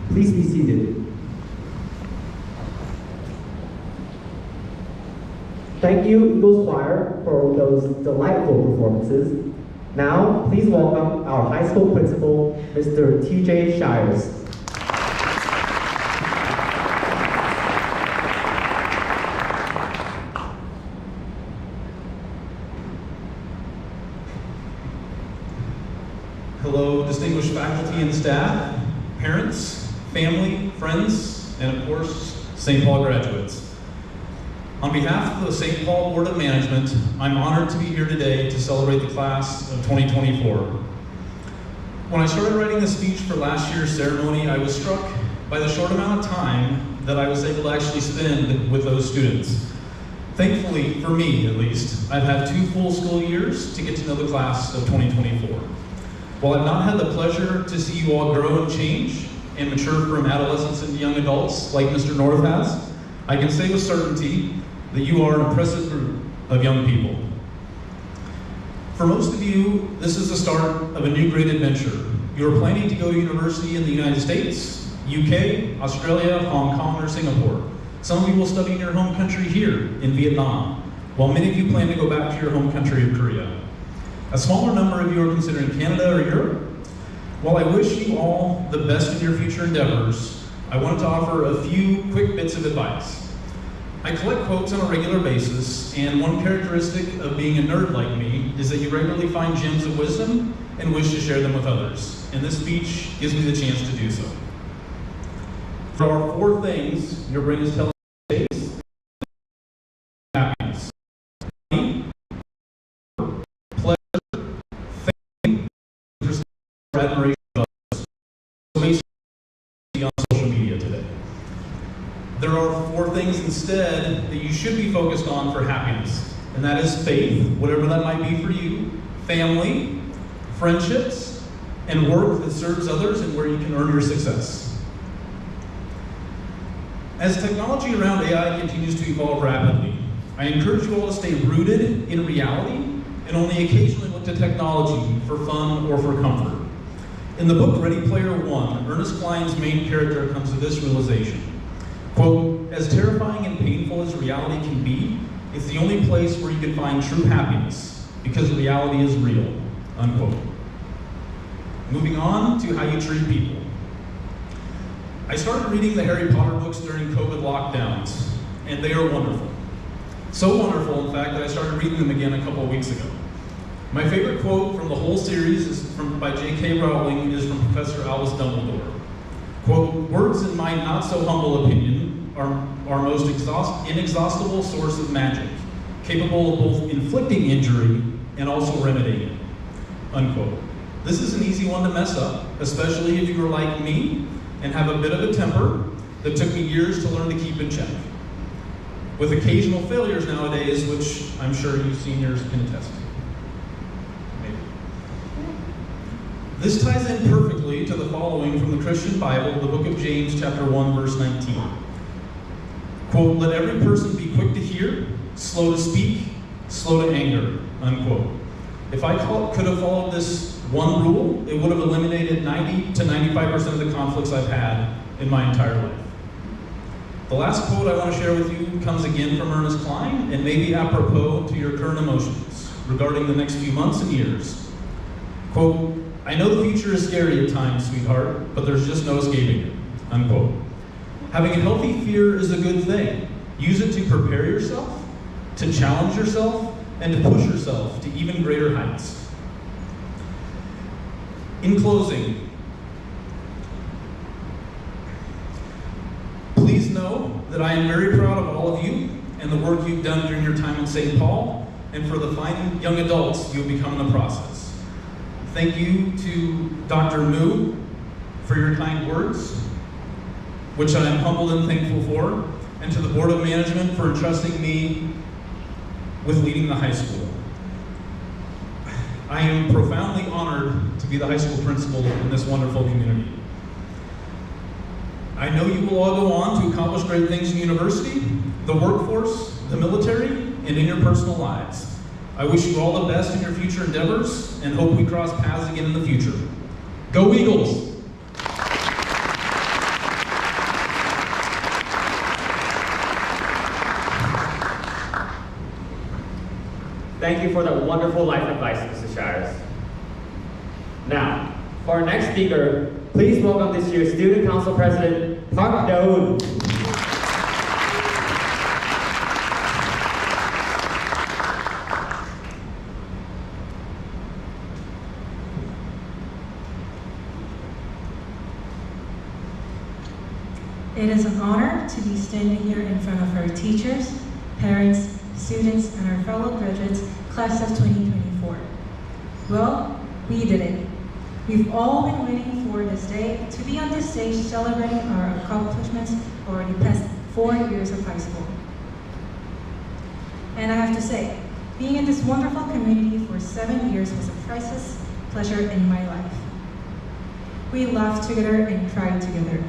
Please be seated. Thank you, Eagles Choir, for those delightful performances. Now, please welcome our high school principal, Mr. T.J. Shires. Hello, distinguished faculty and staff, parents, family, friends, and of course, St. Paul graduates. On behalf of the St. Paul Board of Management, I'm honored to be here today to celebrate the class of 2024. When I started writing the speech for last year's ceremony, I was struck by the short amount of time that I was able to actually spend with those students. Thankfully, for me at least, I've had 2 full school years to get to know the class of 2024. While I've not had the pleasure to see you all grow and change and mature from adolescents into young adults like Mr. North has, I can say with certainty that you are an impressive group of young people. For most of you, this is the start of a new great adventure. You are planning to go to university in the United States, UK, Australia, Hong Kong, or Singapore. Some of you will study in your home country here in Vietnam, while many of you plan to go back to your home country of Korea. A smaller number of you are considering Canada or Europe. While I wish you all the best in your future endeavors, I wanted to offer a few quick bits of advice. I collect quotes on a regular basis, and one characteristic of being a nerd like me is that you regularly find gems of wisdom and wish to share them with others. And this speech gives me the chance to do so. There are 4 things your brain is telling you to face: happiness, money, pleasure, fame, admiration of others. So basically on social media today. There are 4 things instead that you should be focused on for happiness, and that is faith, whatever that might be for you, family, friendships, and work that serves others and where you can earn your success. As technology around AI continues to evolve rapidly, I encourage you all to stay rooted in reality and only occasionally look to technology for fun or for comfort. In the book Ready Player One, Ernest Cline's main character comes to this realization. Quote, "As terrifying and painful as reality can be, it's the only place where you can find true happiness, because reality is real," unquote. Moving on to how you treat people. I started reading the Harry Potter books during COVID lockdowns, and they are wonderful. So wonderful, in fact, that I started reading them again a couple of weeks ago. My favorite quote from the whole series is by J.K. Rowling is from Professor Albus Dumbledore. Quote, "Words, in my not so humble opinion, are our most inexhaustible source of magic, capable of both inflicting injury and also remedying it," unquote. This is an easy one to mess up, especially if you are like me and have a bit of a temper that took me years to learn to keep in check. With occasional failures nowadays, which I'm sure you seniors can attest to. Maybe. This ties in perfectly to the following from the Christian Bible, the book of James, chapter 1, verse 19. Quote, "Let every person be quick to hear, slow to speak, slow to anger," unquote. If I could have followed this one rule, it would have eliminated 90 to 95% of the conflicts I've had in my entire life. The last quote I want to share with you comes again from Ernest Cline, and may be apropos to your current emotions regarding the next few months and years. Quote, "I know the future is scary at times, sweetheart, but there's just no escaping it," unquote. Having a healthy fear is a good thing. Use it to prepare yourself, to challenge yourself, and to push yourself to even greater heights. In closing, please know that I am very proud of all of you and the work you've done during your time at St. Paul, and for the fine young adults you've become in the process. Thank you to Dr. Mu for your kind words, which I am humbled and thankful for, and to the Board of Management for entrusting me with leading the high school. I am profoundly honored to be the high school principal in this wonderful community. I know you will all go on to accomplish great things in university, the workforce, the military, and in your personal lives. I wish you all the best in your future endeavors and hope we cross paths again in the future. Go Eagles! Thank you for that wonderful life advice, Mr. Shires. Now, for our next speaker, please welcome this year's Student Council President, Park Daoud. It is an honor to be standing here in front of our teachers, parents, students, and our fellow graduates, class of 2024. Well, we did it. We've all been waiting for this day to be on this stage celebrating our accomplishments over the past 4 years of high school. And I have to say, being in this wonderful community for 7 years was a priceless pleasure in my life. We laughed together and cried together.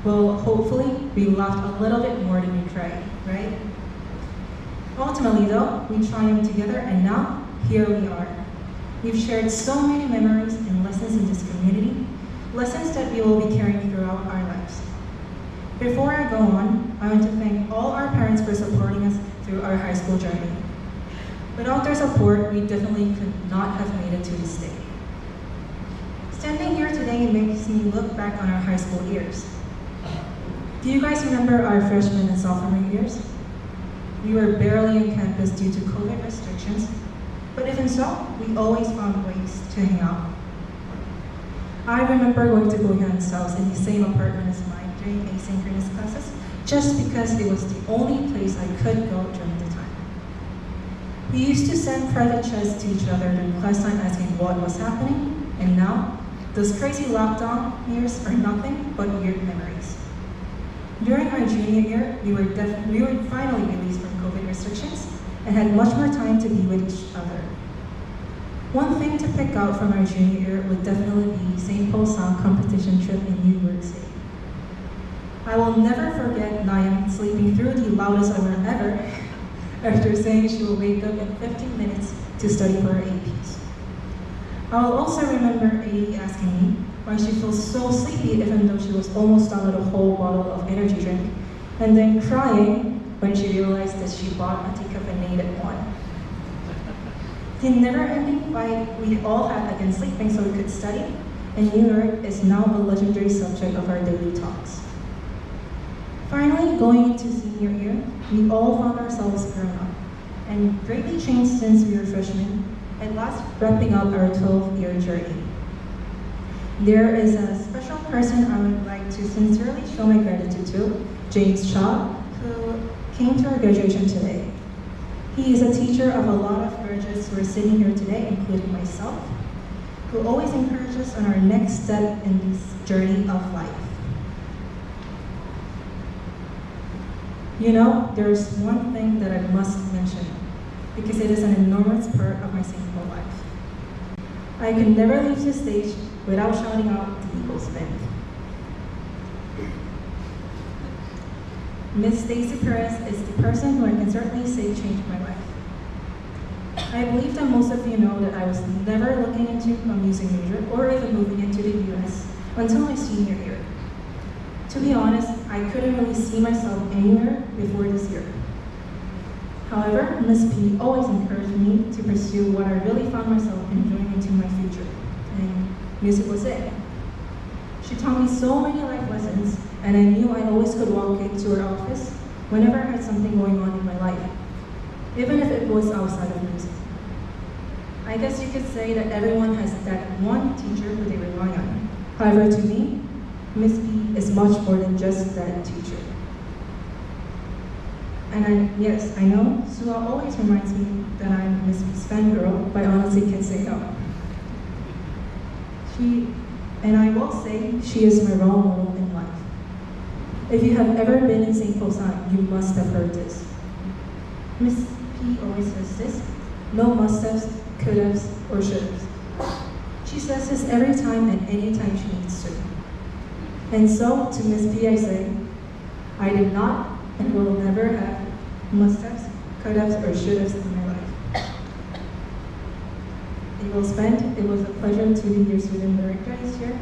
Well, hopefully, we laughed a little bit more than we cried, right? Ultimately though, we triumphed together and now, here we are. We've shared so many memories and lessons in this community, lessons that we will be carrying throughout our lives. Before I go on, I want to thank all our parents for supporting us through our high school journey. Without their support, we definitely could not have made it to this day. Standing here today makes me look back on our high school years. Do you guys remember our freshman and sophomore years? We were barely on campus due to COVID restrictions, but even so, we always found ways to hang out. I remember going to Boyan's house in the same apartment as mine during asynchronous classes, just because it was the only place I could go during the time. We used to send private chats to each other during class time asking what was happening, and now, those crazy lockdown years are nothing but weird memories. During our junior year, we were finally released from COVID restrictions and had much more time to be with each other. One thing to pick out from our junior year would definitely be St. Paul Sound competition trip in New York City. I will never forget Nayam sleeping through the loudest alarm ever after saying she will wake up in 15 minutes to study for her APs. I will also remember AD asking me why she feels so sleepy even though she was almost done with a whole bottle of energy drink, and then crying when she realized that she bought a decaffeinated one. The never-ending fight we all had against sleeping so we could study in New York is now a legendary subject of our daily talks. Finally, going into senior year, we all found ourselves grown up and greatly changed since we were freshmen, at last wrapping up our 12-year journey. There is a special person I would like to sincerely show my gratitude to, James Shaw, who came to our graduation today. He is a teacher of a lot of graduates who are sitting here today, including myself, who always encourages us on our next step in this journey of life. You know, there's one thing that I must mention, because it is an enormous part of my St. Paul life. I can never leave the stage without shouting out the Eagles band. Miss Stacy Perez is the person who I can certainly say changed my life. I believe that most of you know that I was never looking into a music major or even moving into the US until my senior year. To be honest, I couldn't really see myself anywhere before this year. However, Ms. P always encouraged me to pursue what I really found myself enjoying into my future, and music was it. She taught me so many life lessons, and I knew I always could walk into her office whenever I had something going on in my life, even if it was outside of music. I guess you could say that everyone has that one teacher who they rely on. However, to me, Ms. P is much more than just that teacher. And yes, I know, Sua always reminds me that I'm Ms. P's fangirl, but I honestly can't say no. And I will say, she is my role model in life. If you have ever been in St. Paul Sound, you must have heard this. Ms. P always says this: no must-haves, could-haves, or should-haves. She says this every time and any time she needs to. And so, to Ms. P I say, I did not and will never have must-haves, could-haves, or should-haves in my life. Eagles band, it was a pleasure to be your student director this year.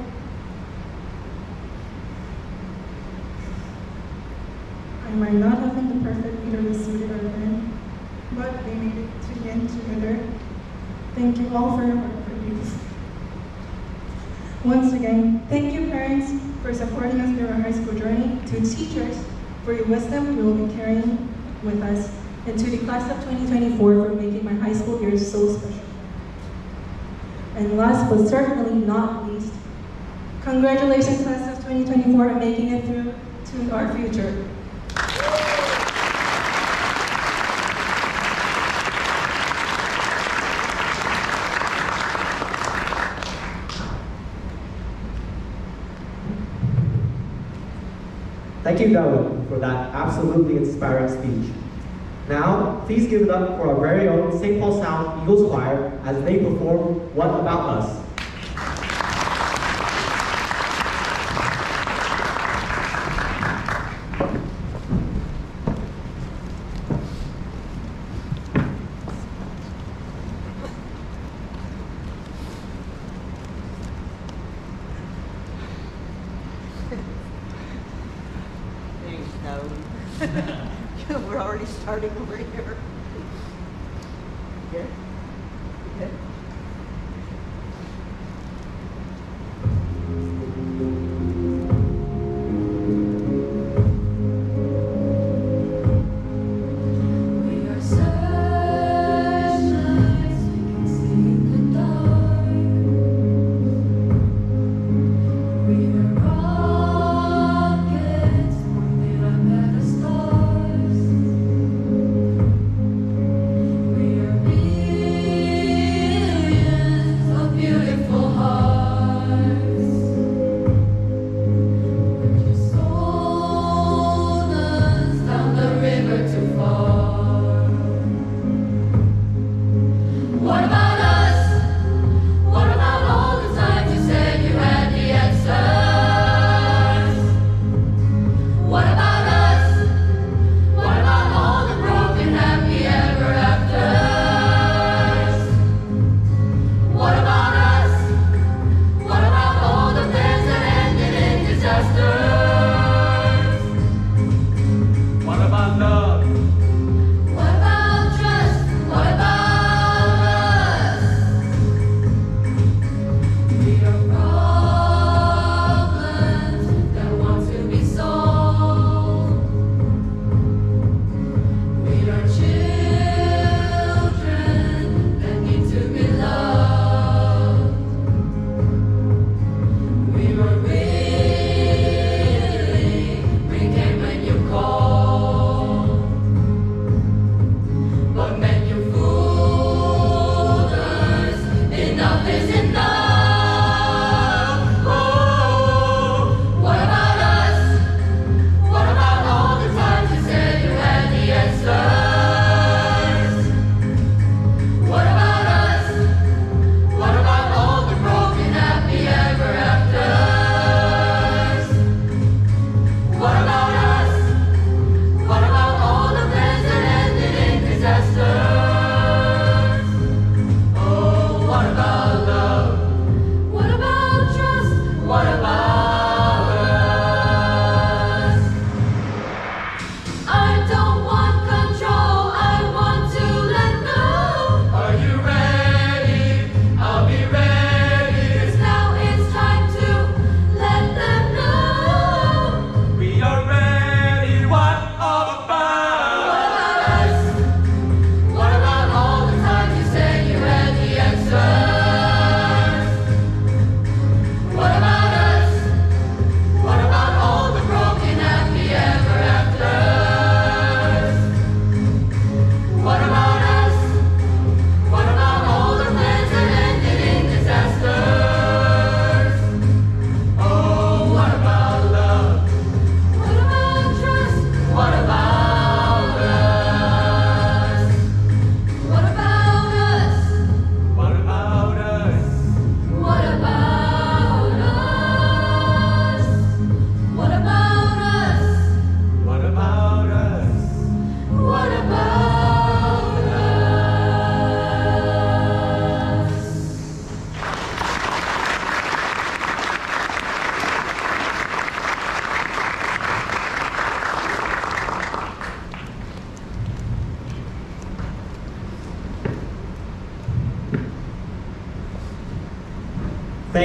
I might not have been the perfect leader this year or then, but they made it to to the end together. Thank you all for your work for youth. Once again, thank you parents for supporting us through our high school journey, to teachers for your wisdom you will be carrying with us, and to the class of 2024 for making my high school years so special. And last but certainly not least, congratulations class of 2024 on making it through to our future. Thank you, Darwin, for that absolutely inspiring speech. Now, please give it up for our very own St. Paul Sound Eagles Choir as they perform What About Us? No. We're already starting over here. Good? Good? We are searchlights we can see in the dark. We are rockets pointed up at the stars. We are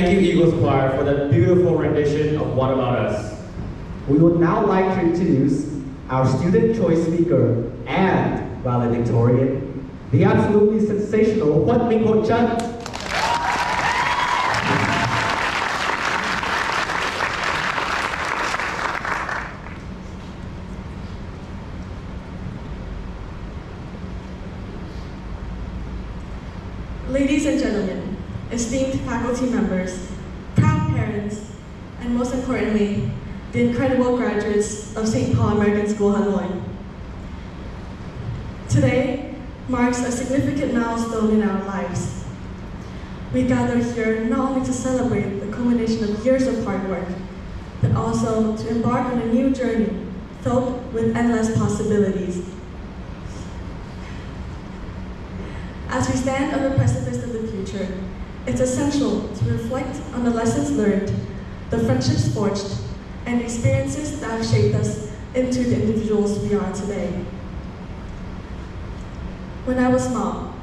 Thank you, Eagles Choir, for that beautiful rendition of What About Us. We would now like to introduce our student choice speaker and valedictorian, the absolutely sensational Huat Minh Ho Chan. Ladies and gentlemen, esteemed faculty members, proud parents, and most importantly, the incredible graduates of St. Paul American School, Hanoi. Today marks a significant milestone in our lives. We gather here not only to celebrate the culmination of years of hard work, but also to embark on a new journey filled with endless possibilities. As we stand on the precipice of the future, it's essential to reflect on the lessons learned, the friendships forged, and experiences that have shaped us into the individuals we are today. When I was small,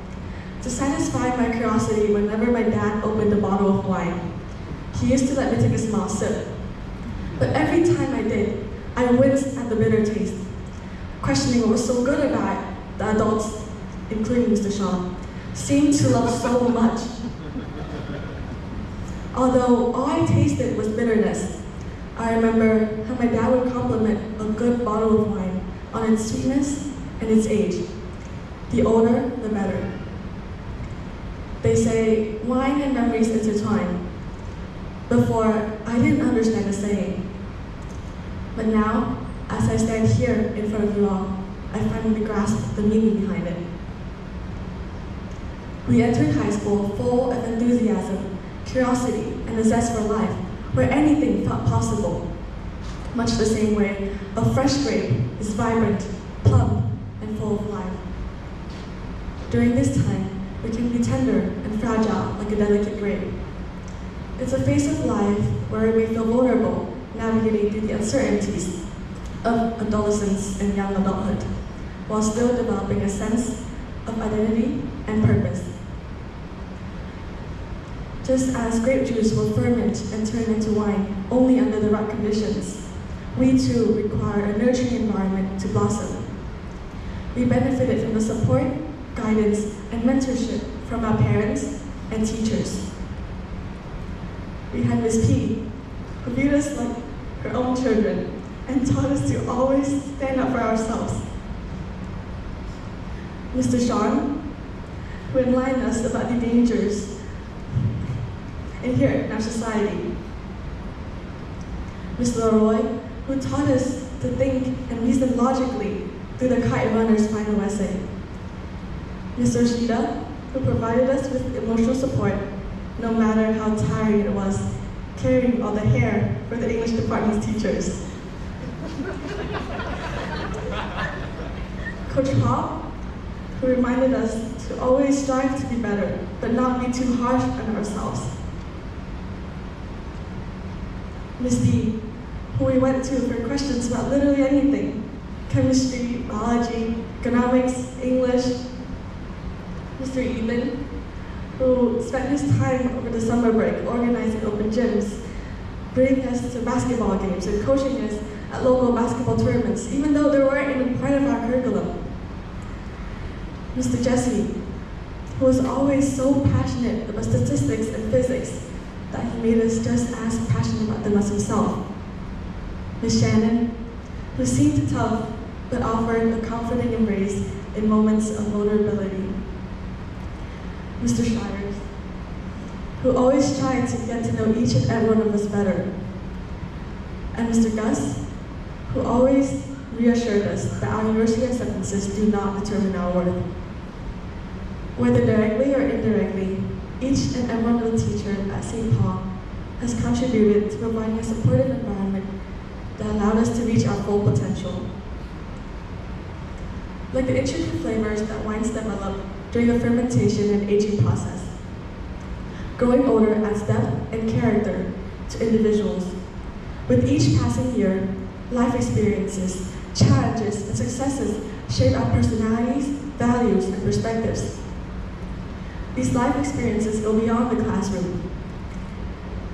to satisfy my curiosity whenever my dad opened a bottle of wine, he used to let me take a small sip. But every time I did, I winced at the bitter taste, questioning what was so good about it. The adults, including Mr. Sean, seemed to love so much. Although all I tasted was bitterness, I remember how my dad would compliment a good bottle of wine on its sweetness and its age. The older, the better. They say wine and memories intertwine. Before, I didn't understand the saying. But now, as I stand here in front of you all, I finally grasp the meaning behind it. We entered high school full of enthusiasm, curiosity, and a zest for life, where anything felt possible. Much the same way a fresh grape is vibrant, plump, and full of life. During this time, we can be tender and fragile like a delicate grape. It's a phase of life where we may feel vulnerable, navigating through the uncertainties of adolescence and young adulthood, while still developing a sense of identity and purpose. Just as grape juice will ferment and turn into wine only under the right conditions, we too require a nurturing environment to blossom. We benefited from the support, guidance, and mentorship from our parents and teachers. We had Miss P, who viewed us like her own children and taught us to always stand up for ourselves. Mr. Sean, who enlightened us about the dangers inherent in our society. Ms. Leroy, who taught us to think and reason logically through the Kite Runner's final essay. Ms. Rashida, who provided us with emotional support, no matter how tiring it was, carrying all the hair for the English department's teachers. Coach Paul, who reminded us to always strive to be better, but not be too harsh on ourselves. Ms. D, who we went to for questions about literally anything: chemistry, biology, economics, English. Mr. Ethan, who spent his time over the summer break organizing open gyms, bringing us to basketball games and coaching us at local basketball tournaments, even though they weren't even part of our curriculum. Mr. Jesse, who was always so passionate about statistics and physics that he made us just as passionate about them as himself. Ms. Shannon, who seemed tough but offered a comforting embrace in moments of vulnerability. Mr. Shires, who always tried to get to know each and every one of us better. And Mr. Gus, who always reassured us that our university acceptances do not determine our worth. Whether directly or indirectly, each and every one of the teachers at St. Paul has contributed to providing a supportive environment that allowed us to reach our full potential. Like the intricate flavors that wines develop during the fermentation and aging process, growing older adds depth and character to individuals. With each passing year, life experiences, challenges, and successes shape our personalities, values, and perspectives. These life experiences go beyond the classroom.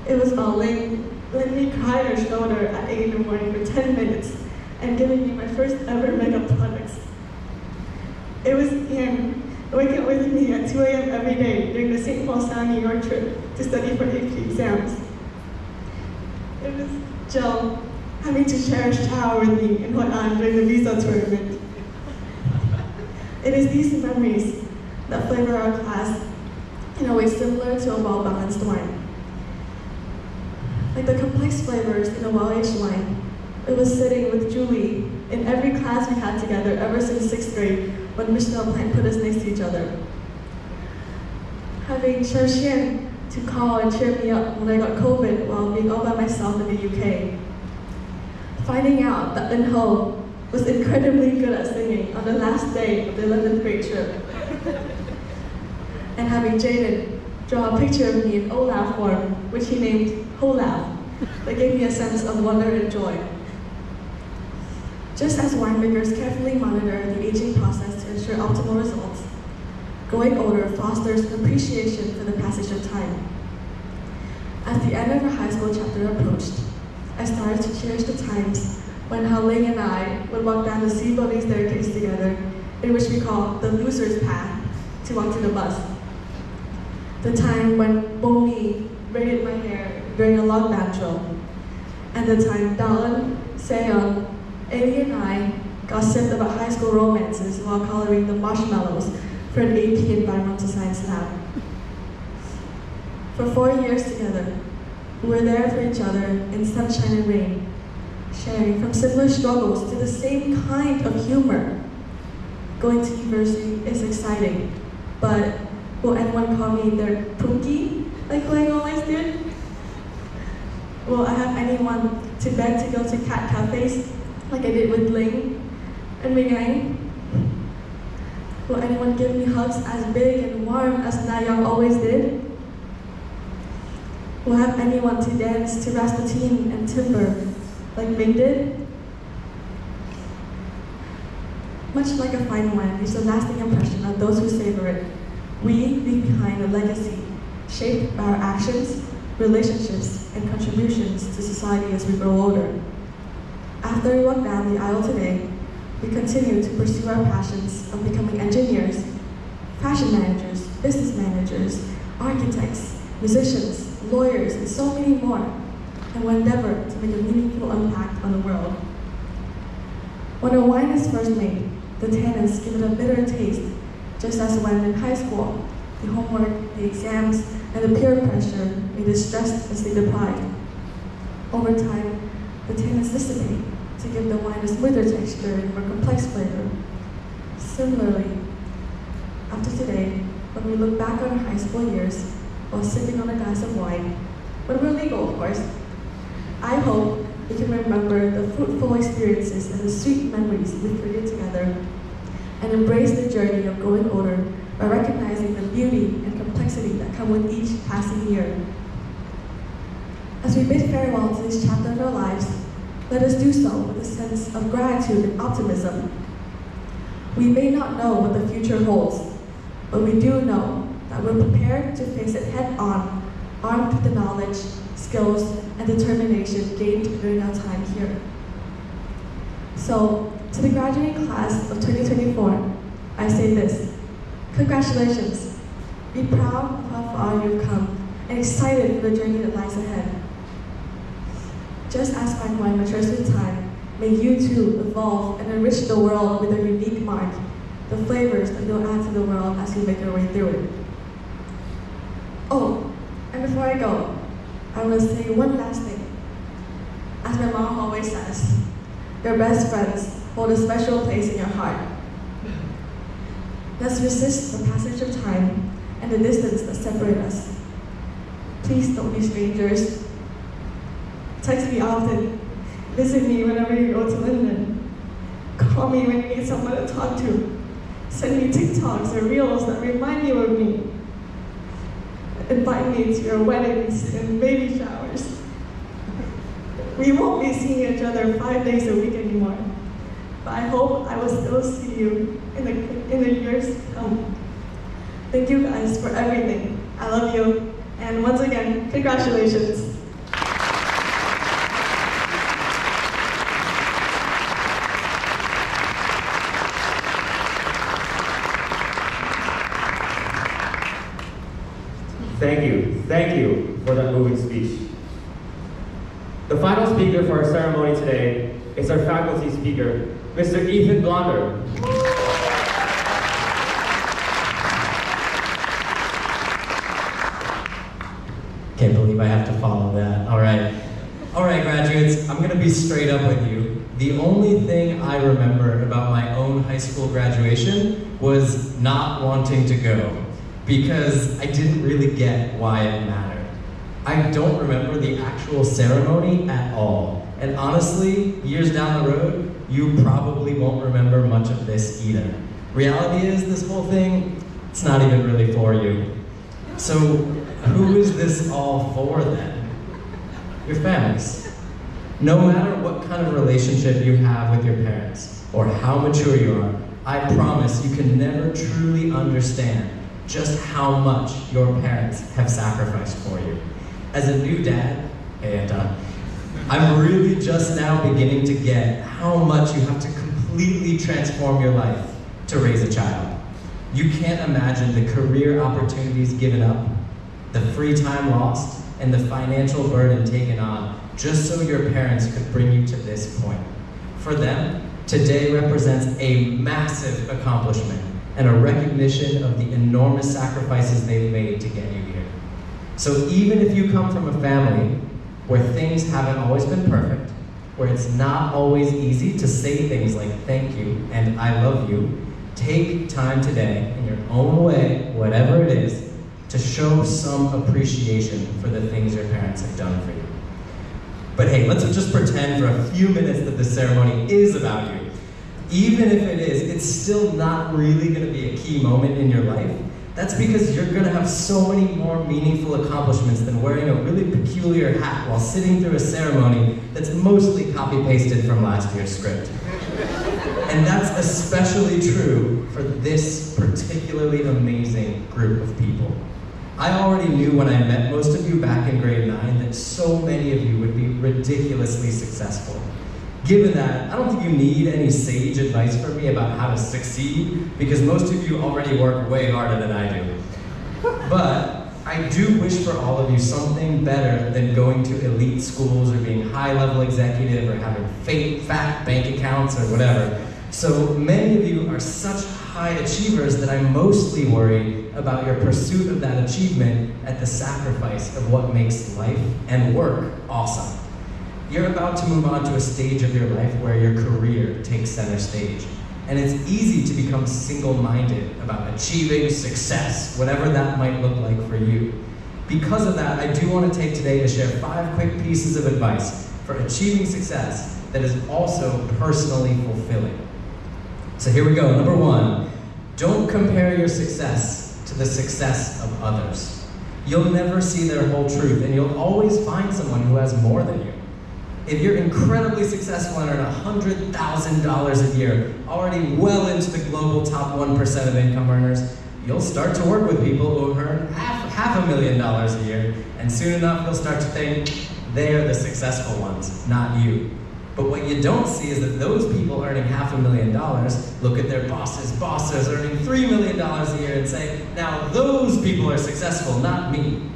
It was about letting me cry on her shoulder at 8 in the morning for 10 minutes and giving me my first ever makeup products. It was Ian waking up with me at 2 a.m. every day during the St. Paul Sound, New York trip to study for AP exams. It was Jill having to share a shower with me in Hoi An during the visa tournament. It is these memories that flavor our class in a way similar to a well-balanced wine. Like the complex flavors in a well-aged wine, it was sitting with Julie in every class we had together ever since 6th grade when Michelle Plant put us next to each other. Having Xian to call and cheer me up when I got COVID while being all by myself in the UK. Finding out that Eun Ho was incredibly good at singing on the last day of the 11th grade trip. And having Jaden draw a picture of me in Olaf form, which he named Olaf, that gave me a sense of wonder and joy. Just as winemakers carefully monitor the aging process to ensure optimal results, growing older fosters an appreciation for the passage of time. As the end of our high school chapter approached, I started to cherish the times when Hao Ling and I would walk down the C building staircase together, in which we call the loser's path, to walk to the bus. The time when Bo Mi braided my hair during a lockdown drill, and the time Dawn, Seon, Ellie and I gossiped about high school romances while coloring the marshmallows for an AP Environmental Science lab. For 4 years together, we were there for each other in sunshine and rain, sharing from similar struggles to the same kind of humor. Going to university is exciting, but will anyone call me their punky, like Lang always did? Will I have anyone to beg to go to cat cafes like I did with Ling and Megang? Will anyone give me hugs as big and warm as Na Young always did? Will I have anyone to dance to Rasputin and Timber like Ming did? Much like a fine wine leaves a lasting impression on those who savor it, we leave behind a legacy shaped by our actions, relationships, and contributions to society as we grow older. After we walk down the aisle today, we continue to pursue our passions of becoming engineers, fashion managers, business managers, architects, musicians, lawyers, and so many more, and will endeavor to make a meaningful impact on the world. When a wine is first made, the tannins give it a bitter taste, just as when in high school, the homework, the exams, and the peer pressure made us stressed and sleep deprived. Over time, the tannins dissipate to give the wine a smoother texture and more complex flavor. Similarly, after today, when we look back on our high school years while sipping on a glass of wine, when we're legal, of course, I hope we can remember the fruitful experiences and the sweet memories we created together, and embrace the journey of growing older by recognizing the beauty and complexity that come with each passing year. As we bid farewell to this chapter of our lives, let us do so with a sense of gratitude and optimism. We may not know what the future holds, but we do know that we're prepared to face it head-on, armed with the knowledge, skills, and determination gained during our time here. So, to the graduating class of 2024, I say this: congratulations. Be proud of how far you've come and excited for the journey that lies ahead. Just as fine wine matures with time, may you too evolve and enrich the world with a unique mark, the flavors that you'll add to the world as you make your way through it. Oh, and before I go, I want to say one last thing. As my mom always says, your best friends hold a special place in your heart. Let's resist the passage of time and the distance that separate us. Please don't be strangers. Text me often. Visit me whenever you go to London. Call me when you need someone to talk to. Send me TikToks or Reels that remind you of me. Invite me to your weddings and baby showers. We won't be seeing each other 5 days a week anymore, but I hope I will still see you in the years to come. Thank you guys for everything. I love you, and once again, congratulations. Thank you for that moving speech. The final speaker for our ceremony today is our faculty speaker, Mr. Ethan Blonder. Can't believe I have to follow that. All right, graduates, I'm gonna be straight up with you. The only thing I remember about my own high school graduation was not wanting to go, because I didn't really get why it mattered. I don't remember the actual ceremony at all. And honestly, years down the road, you probably won't remember much of this either. Reality is, this whole thing, it's not even really for you. So, who is this all for then? Your families. No matter what kind of relationship you have with your parents, or how mature you are, I promise you can never truly understand just how much your parents have sacrificed for you. As a new dad, I'm really just now beginning to get how much you have to completely transform your life to raise a child. You can't imagine the career opportunities given up, the free time lost, and the financial burden taken on just so your parents could bring you to this point. For them, today represents a massive accomplishment and a recognition of the enormous sacrifices they've made to get you here. So even if you come from a family where things haven't always been perfect, where it's not always easy to say things like thank you and I love you, take time today, in your own way, whatever it is, to show some appreciation for the things your parents have done for you. But hey, let's just pretend for a few minutes that this ceremony is about you. Even if it is, it's still not really going to be a key moment in your life. That's because you're going to have so many more meaningful accomplishments than wearing a really peculiar hat while sitting through a ceremony that's mostly copy-pasted from last year's script. And that's especially true for this particularly amazing group of people. I already knew when I met most of you back in grade 9 that so many of you would be ridiculously successful. Given that, I don't think you need any sage advice from me about how to succeed, because most of you already work way harder than I do. But I do wish for all of you something better than going to elite schools or being high-level executive or having fat bank accounts or whatever. So many of you are such high achievers that I mostly worry about your pursuit of that achievement at the sacrifice of what makes life and work awesome. You're about to move on to a stage of your life where your career takes center stage. And it's easy to become single-minded about achieving success, whatever that might look like for you. Because of that, I do want to take today to share 5 quick pieces of advice for achieving success that is also personally fulfilling. So here we go. Number 1, don't compare your success to the success of others. You'll never see their whole truth, and you'll always find someone who has more than you. If you're incredibly successful and earn $100,000 a year, already well into the global top 1% of income earners, you'll start to work with people who earn half $500,000 a year, and soon enough you'll start to think they're the successful ones, not you. But what you don't see is that those people earning $500,000 look at their bosses earning $3 million a year and say, now those people are successful, not me.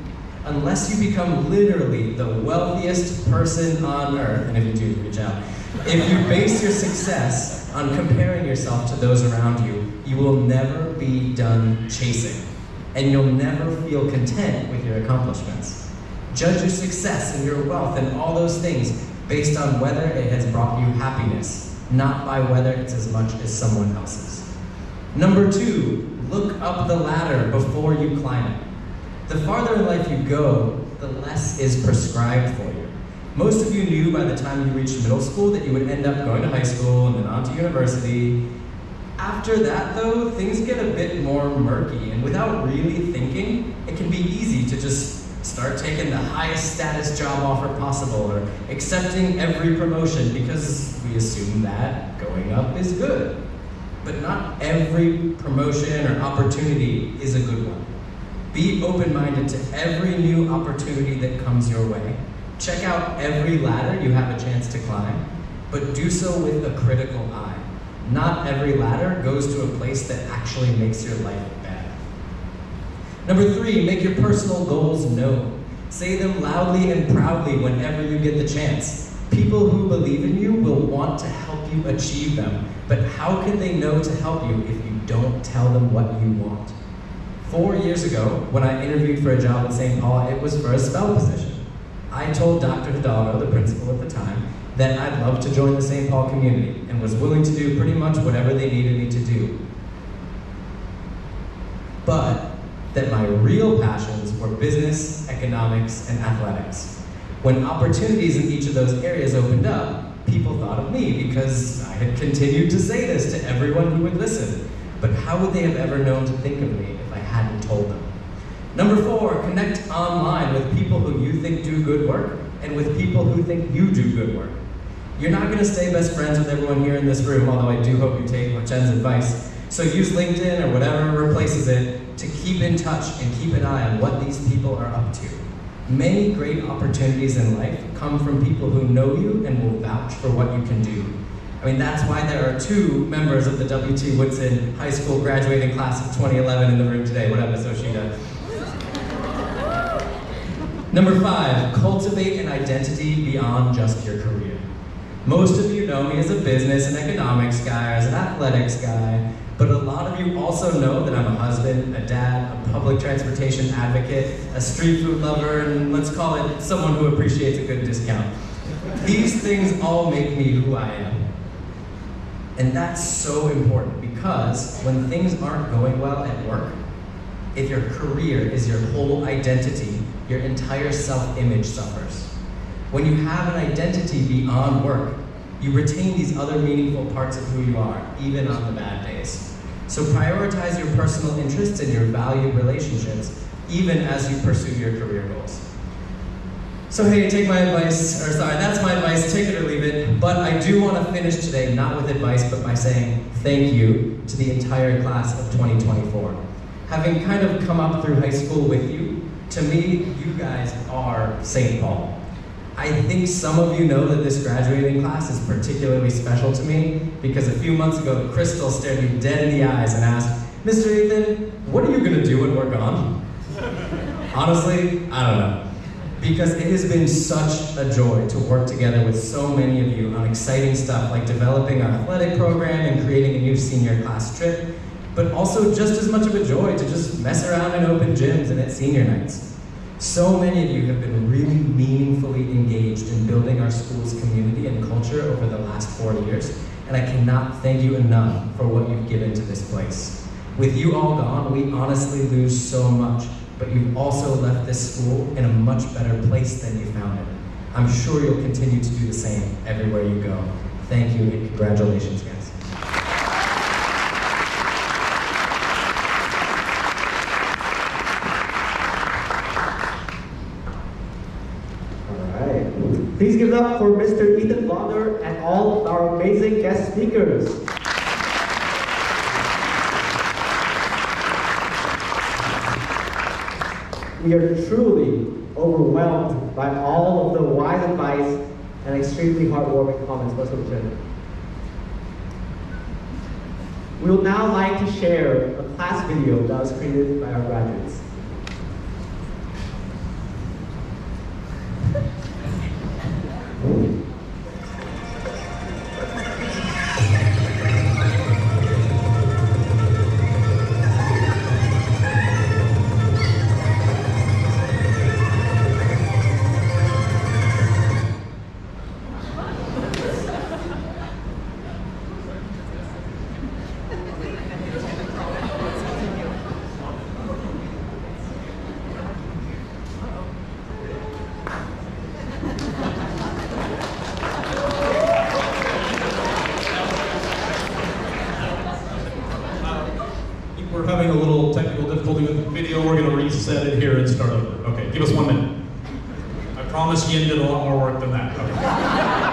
Unless you become literally the wealthiest person on earth, and if you do, reach out. If you base your success on comparing yourself to those around you, you will never be done chasing, and you'll never feel content with your accomplishments. Judge your success and your wealth and all those things based on whether it has brought you happiness, not by whether it's as much as someone else's. Number 2, look up the ladder before you climb it. The farther in life you go, the less is prescribed for you. Most of you knew by the time you reached middle school that you would end up going to high school and then on to university. After that though, things get a bit more murky, and without really thinking, it can be easy to just start taking the highest status job offer possible or accepting every promotion because we assume that going up is good. But not every promotion or opportunity is a good one. Be open-minded to every new opportunity that comes your way. Check out every ladder you have a chance to climb, but do so with a critical eye. Not every ladder goes to a place that actually makes your life better. Number 3, make your personal goals known. Say them loudly and proudly whenever you get the chance. People who believe in you will want to help you achieve them, but how can they know to help you if you don't tell them what you want? 4 years ago, when I interviewed for a job at St. Paul, it was for a spell position. I told Dr. Hidalgo, the principal at the time, that I'd love to join the St. Paul community and was willing to do pretty much whatever they needed me to do. But that my real passions were business, economics, and athletics. When opportunities in each of those areas opened up, people thought of me because I had continued to say this to everyone who would listen. But how would they have ever known to think of me if I hadn't told them? Number 4, connect online with people who you think do good work and with people who think you do good work. You're not going to stay best friends with everyone here in this room, although I do hope you take Jen's advice. So use LinkedIn or whatever replaces it to keep in touch and keep an eye on what these people are up to. Many great opportunities in life come from people who know you and will vouch for what you can do. I mean, that's why there are 2 members of the W.T. Woodson High School graduating class of 2011 in the room today. What up, Miss Oshida? Number 5, cultivate an identity beyond just your career. Most of you know me as a business and economics guy, or as an athletics guy, but a lot of you also know that I'm a husband, a dad, a public transportation advocate, a street food lover, and let's call it someone who appreciates a good discount. These things all make me who I am. And that's so important because when things aren't going well at work, if your career is your whole identity, your entire self-image suffers. When you have an identity beyond work, you retain these other meaningful parts of who you are, even on the bad days. So prioritize your personal interests and your valued relationships, even as you pursue your career goals. So hey, take my advice, or sorry, that's my advice, take it or leave it, but I do want to finish today not with advice, but by saying thank you to the entire class of 2024. Having kind of come up through high school with you, to me, you guys are St. Paul. I think some of you know that this graduating class is particularly special to me because a few months ago, Crystal stared me dead in the eyes and asked, Mr. Ethan, what are you going to do when we're gone? Honestly, I don't know. Because it has been such a joy to work together with so many of you on exciting stuff like developing our athletic program and creating a new senior class trip, but also just as much of a joy to just mess around in open gyms and at senior nights. So many of you have been really meaningfully engaged in building our school's community and culture over the last 4 years, and I cannot thank you enough for what you've given to this place. With you all gone, we honestly lose so much, but you've also left this school in a much better place than you found it. I'm sure you'll continue to do the same everywhere you go. Thank you and congratulations, guys. Please give it up for Mr. Ethan Lauder and all of our amazing guest speakers. We are truly overwhelmed by all of the wise advice and extremely heartwarming comments. Let's hope so. We would now like to share a class video that was created by our graduates. We're having a little technical difficulty with the video. We're going to reset it here and start over. Okay, give us 1 minute. I promise Yin did a lot more work than that. Okay.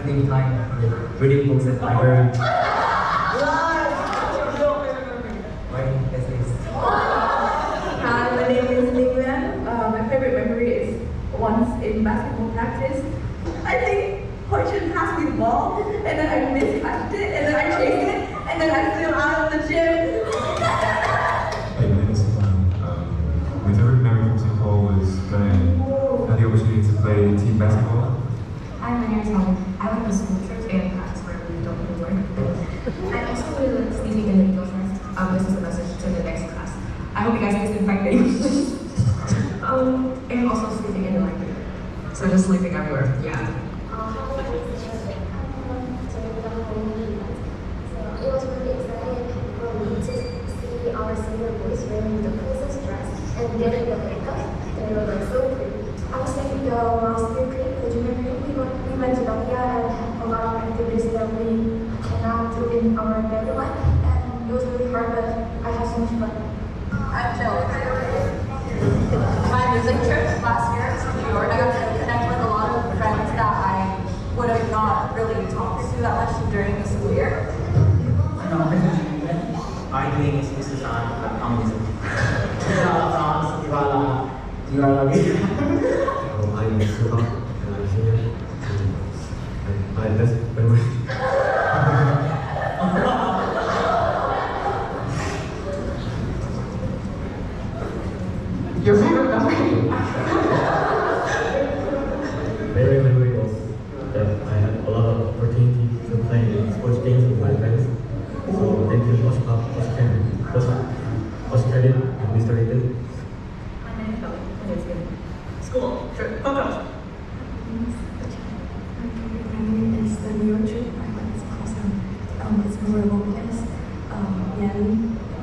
spending time reading books at library. Writing essays. Hi, my name is Lingyan. My favorite memory is once in basketball practice. I think Hoichun passed me the ball, and then I miscatched it, and then I chased it, and then I flew out of the gym. Hey, my name is Stefan. My favorite memory from St. Paul was when I had the opportunity to play team basketball. Hi, my name is Helen. I like the school trips and class where we don't really work. I also really like sleeping in the eagle's nest. This is a message to the next class. I hope you guys disinfect the and also sleeping in the library. So just sleeping everywhere. Yeah. It was really exciting for me to see our senior boys wearing the princess dress and getting the makeup. They were like so pretty. I was thinking the Rossville Creek, the junior creek, we went to Nokia and had a lot of activities that we cannot do in our daily life. And it was really hard, but I had so much fun. I'm Jill. My music trip last year to New York, I got to connect with a lot of friends that I would have not really talked to that much during the school year. My name is Mr. Shan. I'm communism. You are lucky. I'm Suha, and I'm here. My best memory. Your favorite memory? Favorite memory was that I had a lot of opportunity to play sports games with my friends. So thank you much, Coach Kevin and Mr. Ethan. My name is Kelly. My name is Kim. School trip. Photos. My name is the New York trip. I went. It's awesome. It's memorable because Yan,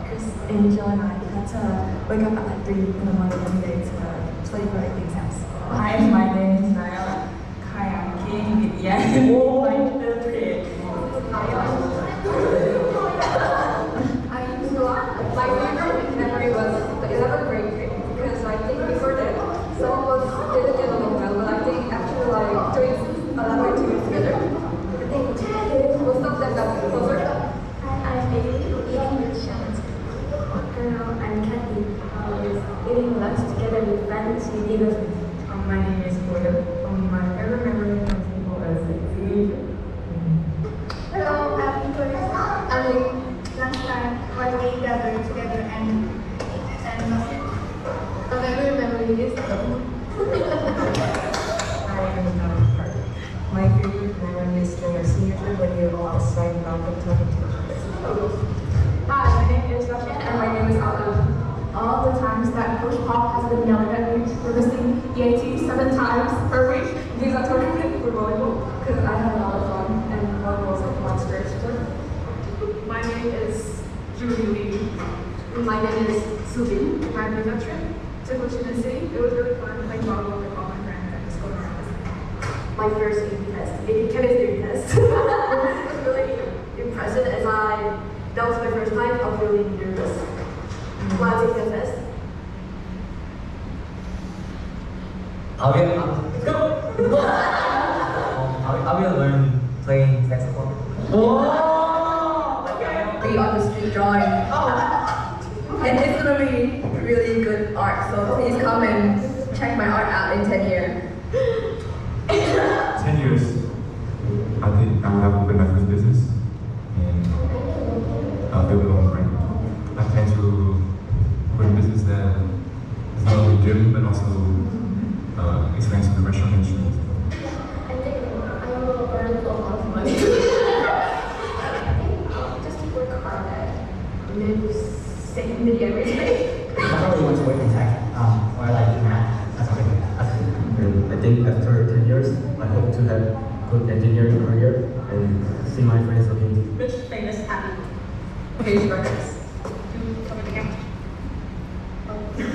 Chris, and Jill and I had to wake up at like 3 in the morning every day to study for the exams. Hi, my name is Nyla. Kayaking with Yan. My favorite. My favorite memory was the 11th grade trip because I think before that some of us didn't get along well, but I think after like doing 11 activities together, I think most of them got closer. I'm Bailey, eating with Shannon. Hello, I'm Kathy. Eating lunch together with friends we did with. My name is Boyle. My favorite memory from people is Hello, I'm Victoria. Last time when we gathered together and a favorite memory is My favorite memory is during our senior trip when we were all outside mountain talking to each other. Hi, my name is Roshan and my name is Alu. All the times that Coach Pop has been yelling at me for missing EAT 7 times per week, these are tournament for volleyball because I had a lot of fun and volleyball was like my spirit sport. My name is Julie Lee. My name is Subin. My pickup trip to Washington City. It was really fun playing volleyball with all my friends and just going around. My first AP test, AP chemistry test. It was really impressive as that was my first time. I was really nervous while taking the test. Are we gonna learn playing saxophone? Be on the street drawing. And it's gonna be really good art, so please come and check my art out in 10 years. 10 years, I think I will have opened my first business and build my own brand. I plan to open a business that is not only gym but also expands to the restaurant industry. And then I will earn a lot of money. Just work hard at saving every day. I don't really want to work in tech, or like math. I think after 10 years, I hope to have good engineering career and see my friends looking. Rich, famous, happy. Page records.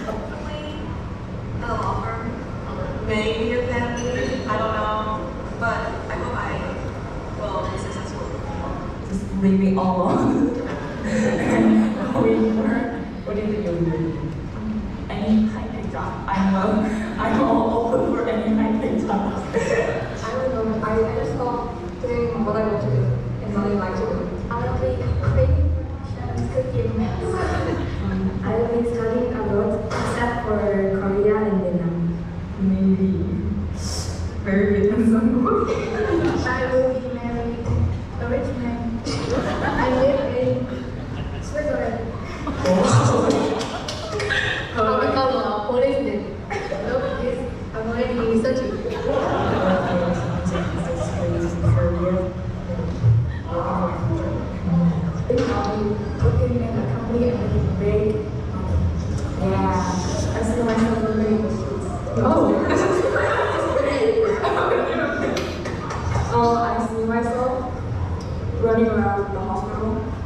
Hopefully, a law firm, maybe a family, I don't know, but I hope I will be successful. Just leave me all alone. What do you think you'll do? Any high-pay job. I'm all open for any high-pay job. I don't know, I just thought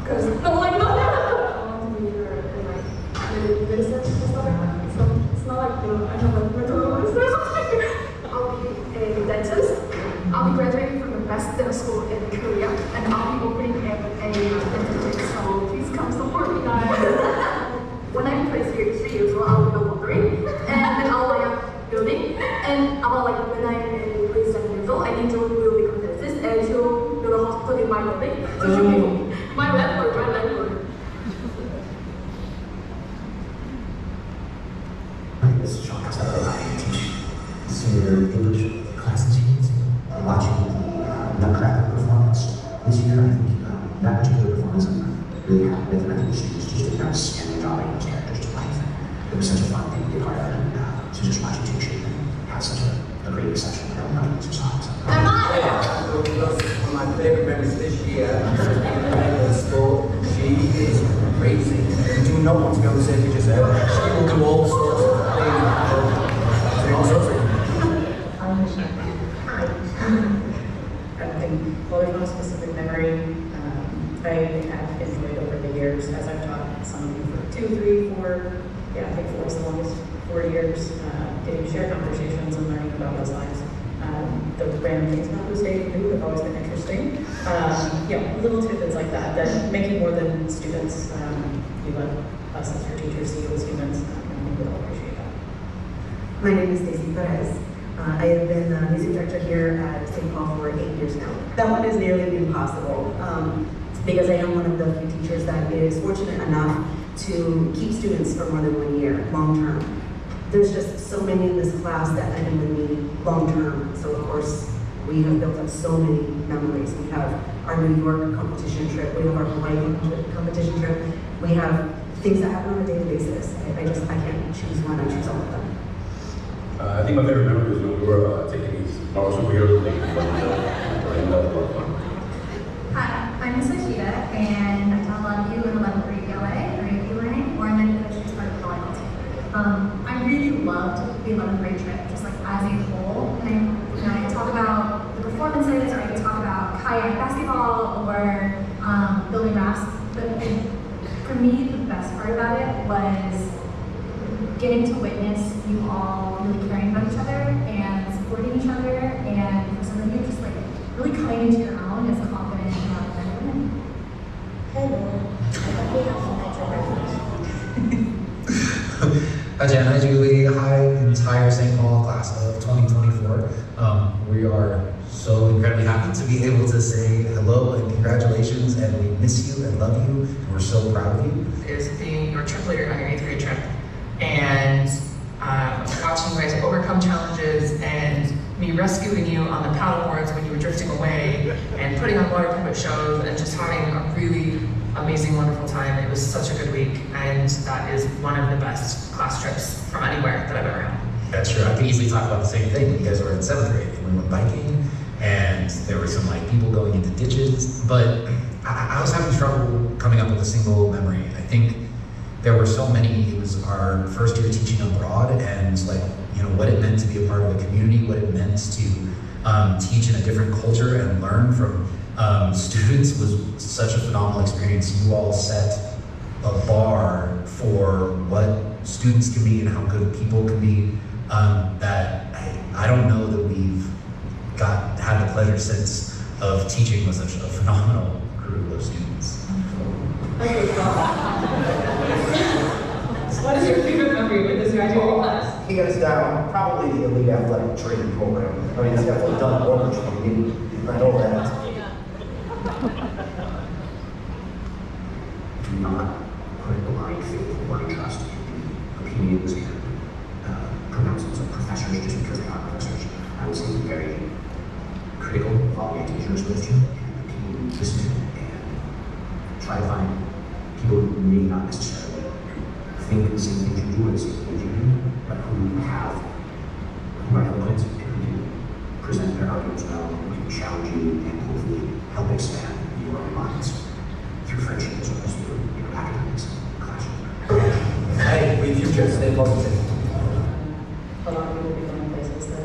because no, like, no, I want to be here and like medicine and stuff like that. So it's not like, you know, I have like mental illness or something. I'll be a dentist. I'll be graduating from the best dental school in Korea, and I'll be opening a dentistry. So please come support me, guys. When I'm 3 years old, I'll be level 3, and then I'll like building. And about like when I'm in 7 years old, I think Joe will become dentist, and she'll build a hospital in my building. So she'll be my landlord, my landlord. My name is Sean Costello. I teach senior English class in teens. I'm watching the Nutcracker performance this year. I think that particular performance I'm really happy with. And I think the students just did an outstanding job bringing those characters to life. It was such a fun thing to be a part of, and to just watch you teach it and have such a great reception. I don't know some songs. One of my favorite memories this year, in school, she is crazy. You do not want to go and say you just said. She will do all sorts of things. All sorts of things. Chloe, no specific memory. I have enjoyed over the years, as I've taught some of you for 2, 3, 4, I think 4 is the longest, 4 years, getting to share conversations and learning about those lives. The random things about those days we do have always been interesting. Little tidbits like that, that make you more than students. You let us as your teachers see you as humans, and we would all appreciate that. My name is Stacey Perez. I have been the music director here at St. Paul for 8 years now. That one is nearly impossible because I am one of the few teachers that is fortunate enough to keep students for more than 1 year, long term. There's just so many in this class that have been with me long term. So of course, we have built up so many memories. We have our New York competition trip. We have our Hawaii competition trip. We have things that happen on a daily basis. I can't choose one. I choose all of them. I think my favorite memory was when we were taking these Marvel superhero things. Hi, I'm Miss Ashita, and I taught a lot of you in 11th grade ELA, or AP learning, or I'm in the part of the volleyball team. I really loved the 11th grade trip, just like as a whole. And I could talk about the performances, or I could talk about kayak basketball, or building rafts. But for me, the best part about it was getting to witness you all really caring about each other and supporting each other, and for some of you just like really coming into your own as confident and confident women. Hello. I hope we have some extra Hi Jen, hi Julie, hi entire St. Paul class of 2024. We are so incredibly happy to be able to say hello and congratulations, and we miss you and love you, and we're so proud of you. Is being your trip leader on your 8th grade trip, and watching you guys overcome challenges, and me rescuing you on the paddleboards when you were drifting away, and putting on water puppet shows, and just having a really amazing, wonderful time. It was such a good week, and that is one of the best class trips from anywhere that I've ever had. That's true. I could easily talk about the same thing. You guys were in 7th grade, and we went biking, and there were some like people going into ditches, but I was having trouble coming up with a single memory. I think there were so many. It was our first year teaching abroad, and like, you know, what it meant to be a part of a community, what it meant to teach in a different culture and learn from students was such a phenomenal experience. You all set a bar for what students can be and how good people can be, that I don't know that we've had the pleasure since of teaching with such a phenomenal group of students. Okay, what is your favorite memory with this graduating class? He goes down, probably the elite athletic training program. I mean, he's definitely done more training. I know that. Do not put blind faith or trust in the opinions and pronouncements of professors just because they are professors. I would say be very critical of all the teachers with you, and listen and try to find people who may not necessarily think the same things you do or the same things you do, but who are eloquent and who can present their arguments well, who can challenge you and hopefully help expand your minds through friendship as well as through academics and classroom. Hey, we futures, stay positive. A lot of people will be going places that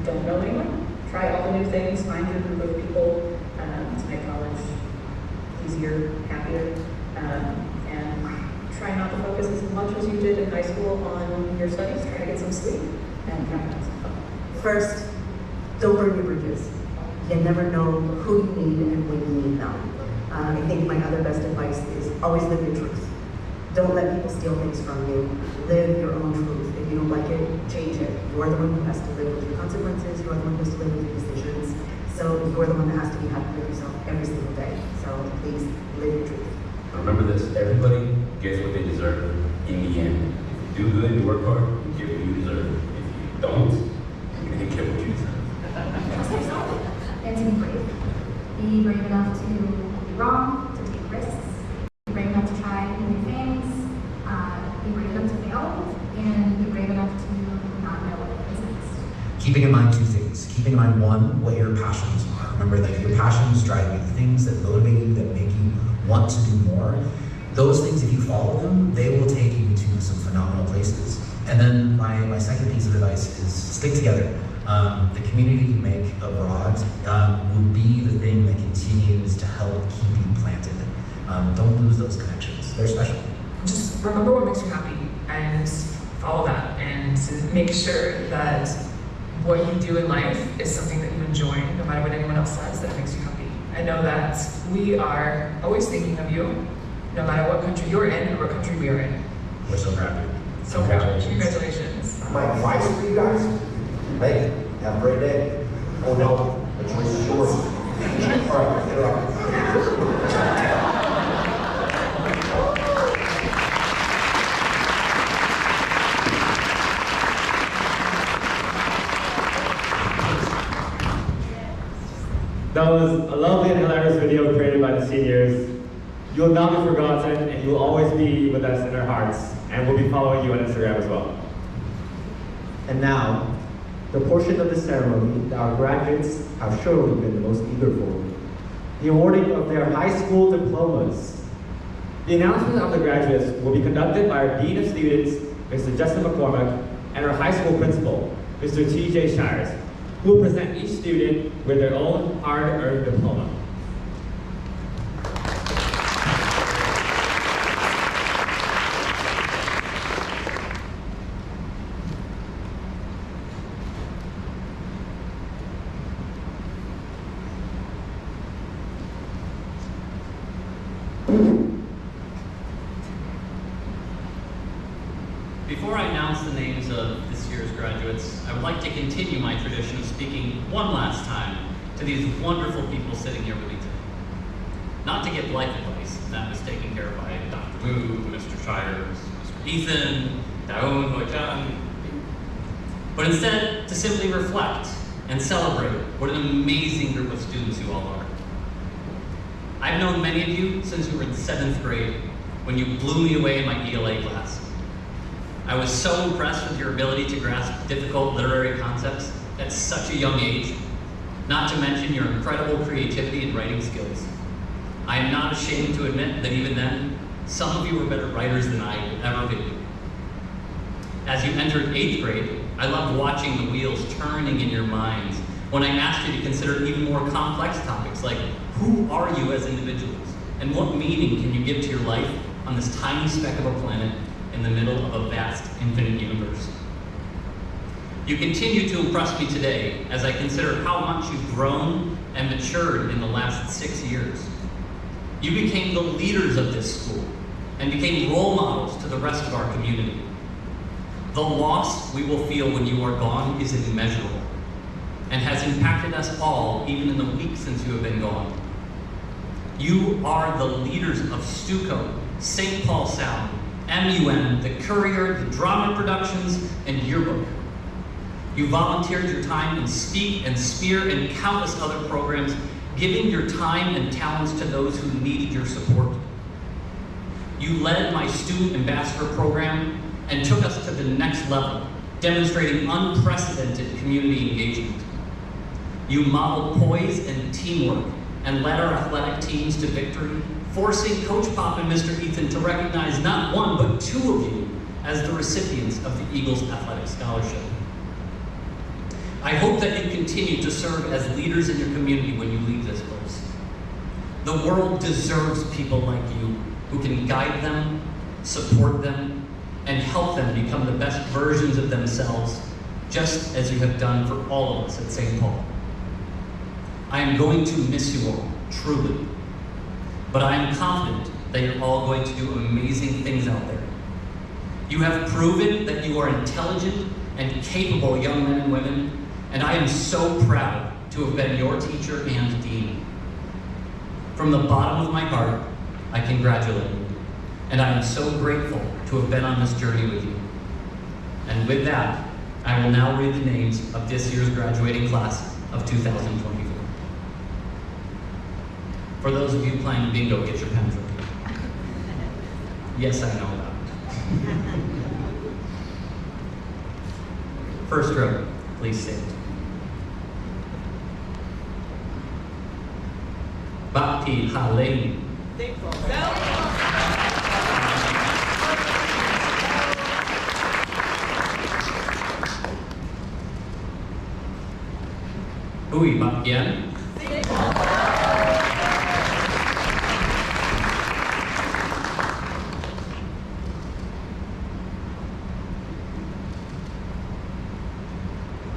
don't know anyone. Try all the new things, find your group of people. To make college easier. easier, happier, and try not to focus as much as you did in high school on your studies. Try to get some sleep and have some fun. First, don't burn your bridges. You never know who you need and when you need them. I think my other best advice is always live your truth. Don't let people steal things from you. Live your own truth. If you don't like it, change it. You are the one who has to live with your consequences. You are the one who has to live with your decisions. So you're the one that has to be happy with yourself every single day. So please live your truth. Remember this, everybody gets what they deserve in the end. If you do good and work hard, you get what you deserve. If you don't, you're gonna get what you deserve. And to be brave. Be brave enough to be wrong, to take risks. Be brave enough to try new things. Be brave enough to fail. And be brave enough to not know what is next. Keeping in mind two things. Keeping in mind one, what your passions are. Remember that your passions drive you, the things that motivate you, that make you want to do more. Those things, if you follow them, they will take you to some phenomenal places. And then my second piece of advice is stick together. The community you make abroad will be the thing that continues to help keep you planted. Don't lose those connections. They're special. Just remember what makes you happy and follow that, and make sure that what you do in life is something that you enjoy, no matter what anyone else says that makes you happy. I know that we are always thinking of you, no matter what country you're in or what country we are in. We're so proud. So proud. Congratulations. My advice for you guys, hey, have a great day. Oh no, the choice is yours. All right, get up. That was a lovely and hilarious video created by the seniors. You will not be forgotten, and you will always be with us in our hearts, and we'll be following you on Instagram as well. And now, the portion of the ceremony that our graduates have surely been the most eager for, the awarding of their high school diplomas. The announcement of the graduates will be conducted by our Dean of Students, Mr. Justin McCormick, and our high school principal, Mr. TJ Shires, who will present each student with their own hard-earned diploma. Before I announce the names of this year's graduates, I would like to continue my tradition of speaking one last time to these wonderful people sitting here with me today. Not to give life advice, that was taken care of by Dr. Wu, Mr. Shires, Mr. Ethan, Daoon, Hoi-chan, but instead to simply reflect and celebrate what an amazing group of students you all are. I've known many of you since we were in 7th grade, when you blew me away in my ELA class. I was so impressed with your ability to grasp difficult literary concepts at such a young age, not to mention your incredible creativity and writing skills. I am not ashamed to admit that even then, some of you were better writers than I could ever be. As you entered 8th grade, I loved watching the wheels turning in your minds when I asked you to consider even more complex topics like, who are you as individuals? And what meaning can you give to your life on this tiny speck of a planet in the middle of a vast, infinite universe? You continue to impress me today as I consider how much you've grown and matured in the last 6 years. You became the leaders of this school and became role models to the rest of our community. The loss we will feel when you are gone is immeasurable and has impacted us all even in the week since you have been gone. You are the leaders of Stuco, St. Paul Sound, MUN, the Courier, the Drama Productions, and Yearbook. You volunteered your time in Speak and Spear and countless other programs, giving your time and talents to those who needed your support. You led my Student Ambassador program and took us to the next level, demonstrating unprecedented community engagement. You modeled poise and teamwork and led our athletic teams to victory, forcing Coach Pop and Mr. Ethan to recognize not one, but 2 of you as the recipients of the Eagles Athletic Scholarship. I hope that you continue to serve as leaders in your community when you leave this place. The world deserves people like you who can guide them, support them, and help them become the best versions of themselves, just as you have done for all of us at St. Paul. I am going to miss you all, truly. But I am confident that you're all going to do amazing things out there. You have proven that you are intelligent and capable young men and women, and I am so proud to have been your teacher and dean. From the bottom of my heart, I congratulate you, and I am so grateful to have been on this journey with you. And with that, I will now read the names of this year's graduating class of 2024. For those of you playing bingo, get your pens ready. Yes, I know that. First row, please stand. Bhakti Haleni. Hui Bhaktian.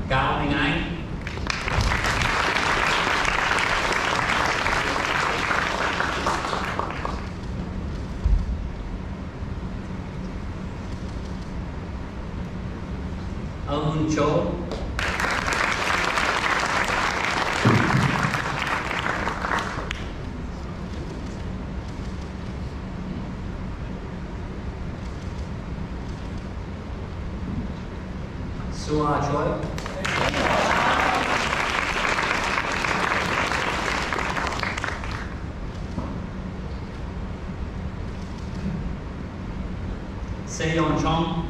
Cao Anh Ái. Ông Châu. Sua Choi. Seyon Chong.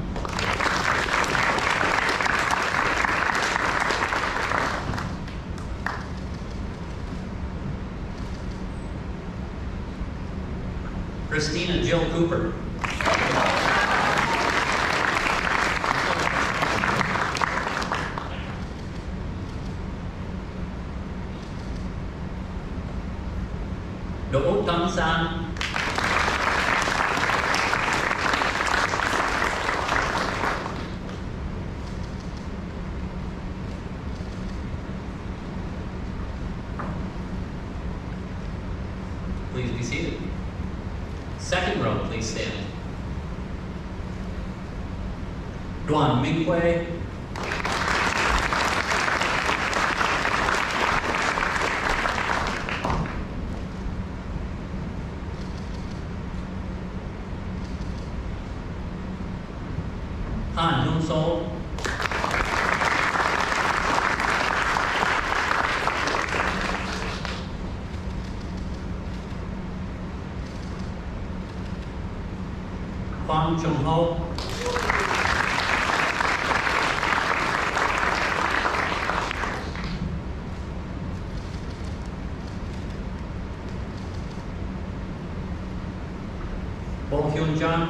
Christina Jill Cooper. Đỗ Tấn San. Please be seated. Second row, please stand. Đoàn Minh Quê. Han Nhung Số. Quang Trung Ho. Bo Hyun Jung.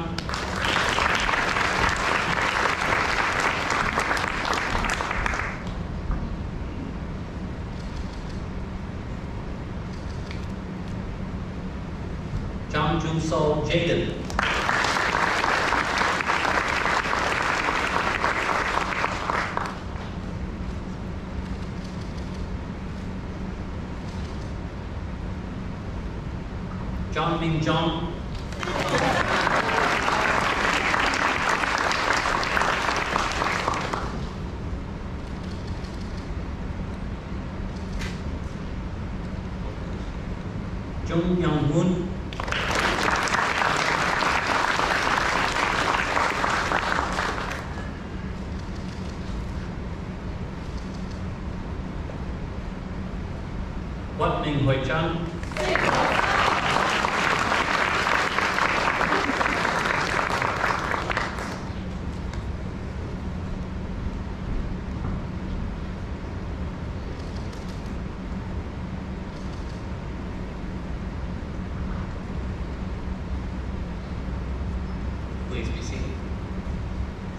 Jung Jun So Jaden. John Min Jong. Jung Young Hoon. Quách Minh Huệ Trân. Please be seated.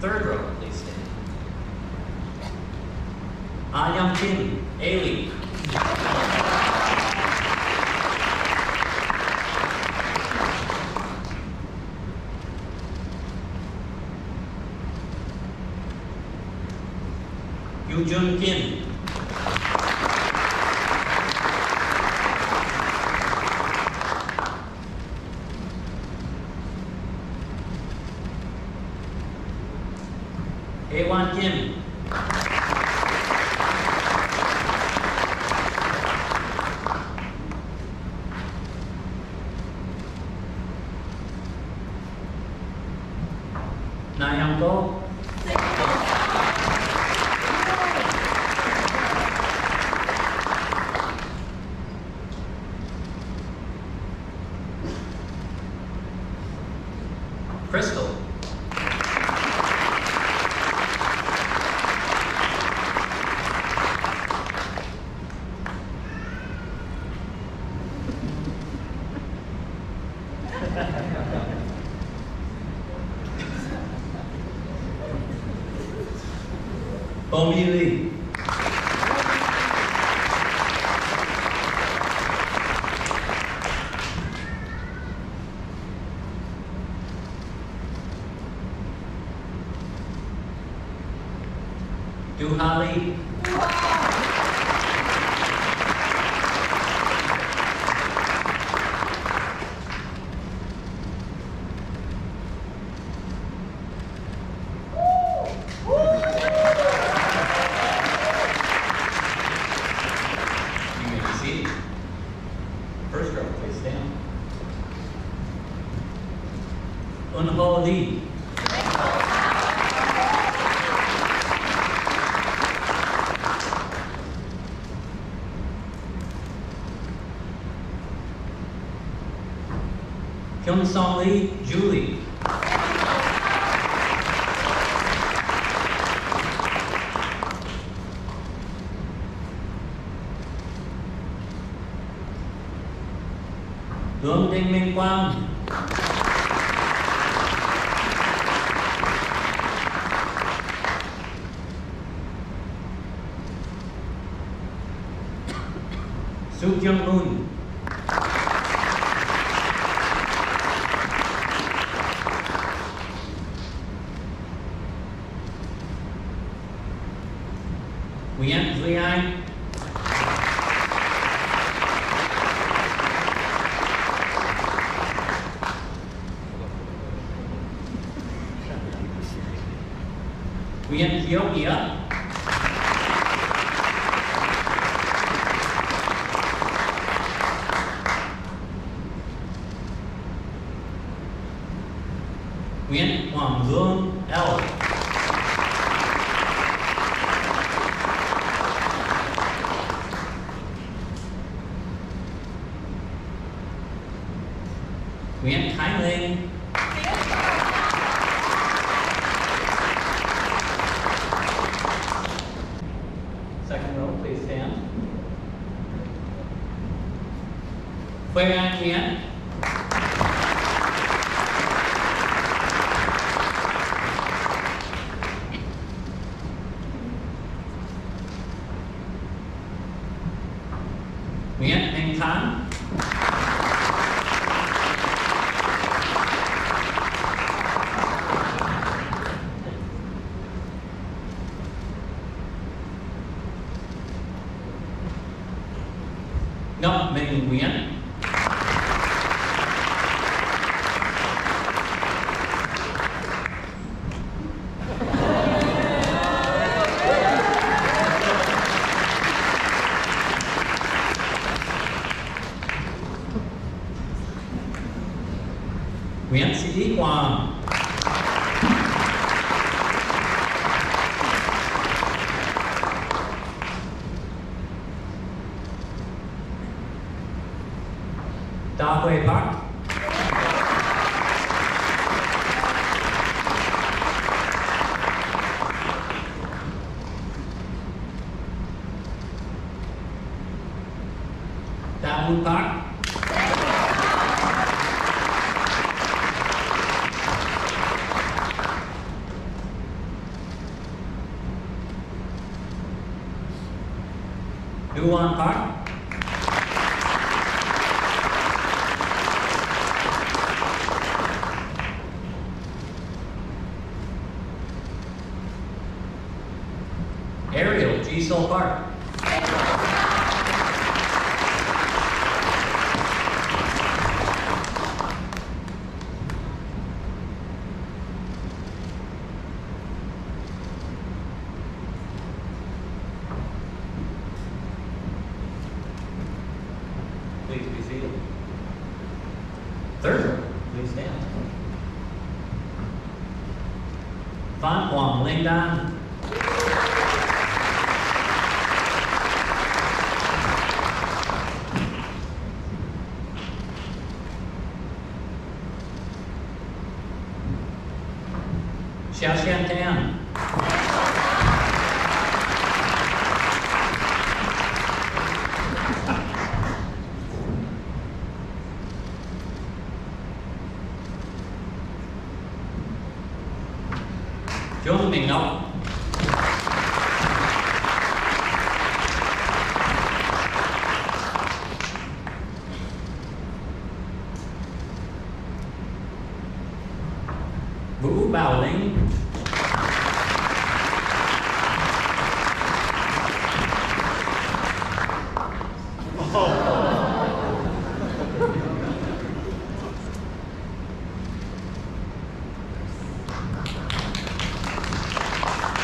Third row, please stand. Ah Young Kim, Ailey. Jun Kim. Awan Kim. Na Young Ko. Crystal. Tommy Lee. Duha Lee. You may be seated. First row, please stand. Unho Lee. Kyung Song Lee, Julie. Lương Đinh Minh Quang. Su Kyung Moon. Nguyen Duy Anh. Nguyen Hiếu Nghĩa. Nguyễn Hoàng Hương L. Nguyễn Thái Linh. Second row, please stand. Quê An Nguyễn. Nguyễn Anh Thắng. Ngọc Minh Nguyễn. Nguyễn Sĩ Hoàng. Da Huê Park. Da Moon Park. Duan Park. Ariel. Scholl Park. Please be seated. Third, please stand. Phan Quang Linh Dan. Xiao Xian Tan. John Minh Ngọc. Vũ Bảo Linh.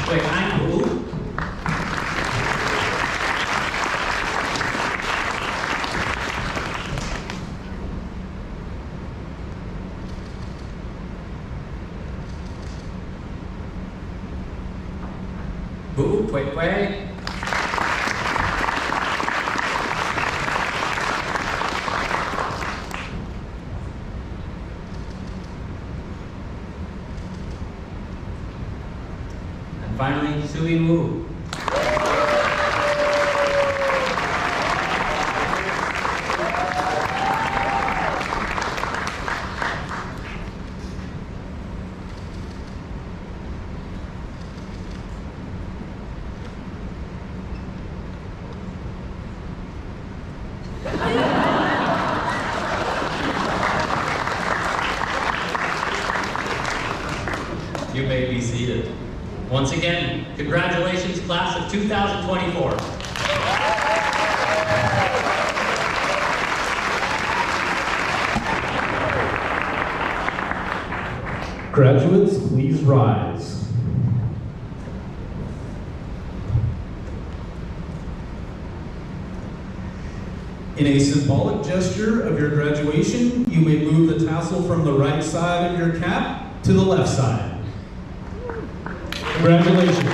Huệ Anh Vũ. Vũ Huệ Quế. And finally, Sui Wu. You may be seated. Once again, congratulations, class of 2024. Graduates, please rise. In a symbolic gesture of your graduation, you may move the tassel from the right side of your cap to the left side. Congratulations.